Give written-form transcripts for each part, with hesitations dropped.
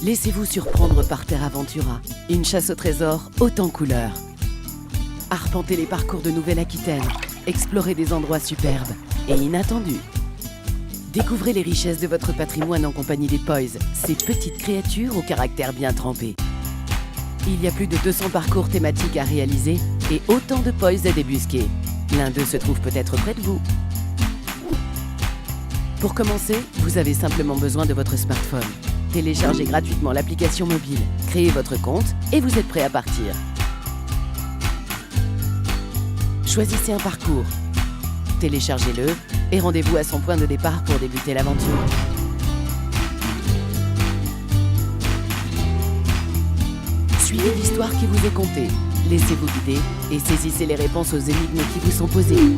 Laissez-vous surprendre par Terra Ventura, une chasse au trésor haute en couleurs. Arpentez les parcours de Nouvelle-Aquitaine, explorez des endroits superbes et inattendus. Découvrez les richesses de votre patrimoine en compagnie des Poys, ces petites créatures au caractère bien trempé. Il y a plus de 200 parcours thématiques à réaliser et autant de Poys à débusquer. L'un d'eux se trouve peut-être près de vous. Pour commencer, vous avez simplement besoin de votre smartphone. Téléchargez gratuitement l'application mobile, créez votre compte et vous êtes prêt à partir. Choisissez un parcours, téléchargez-le et rendez-vous à son point de départ pour débuter l'aventure. Suivez l'histoire qui vous est contée, laissez-vous guider et saisissez les réponses aux énigmes qui vous sont posées.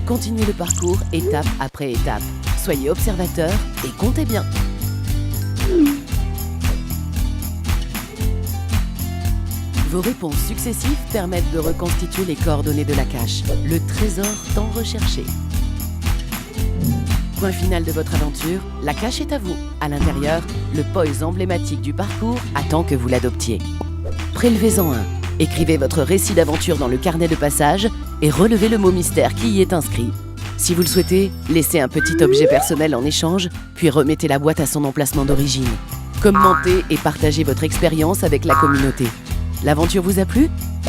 Continuez le parcours étape après étape. Soyez observateur et comptez bien. Vos réponses successives permettent de reconstituer les coordonnées de la cache, le trésor tant recherché. Point final de votre aventure, la cache est à vous. À l'intérieur, le Poys emblématique du parcours attend que vous l'adoptiez. Prélevez-en un, écrivez votre récit d'aventure dans le carnet de passage et relevez le mot mystère qui y est inscrit. Si vous le souhaitez, laissez un petit objet personnel en échange, puis remettez la boîte à son emplacement d'origine. Commentez et partagez votre expérience avec la communauté. L'aventure vous a plu?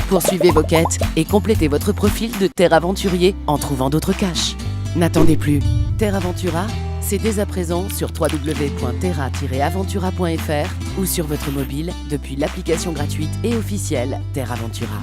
Poursuivez vos quêtes et complétez votre profil de Terra Aventurier en trouvant d'autres caches. N'attendez plus. Terra Ventura, c'est dès à présent sur www.terra-aventura.fr ou sur votre mobile depuis l'application gratuite et officielle Terra Ventura.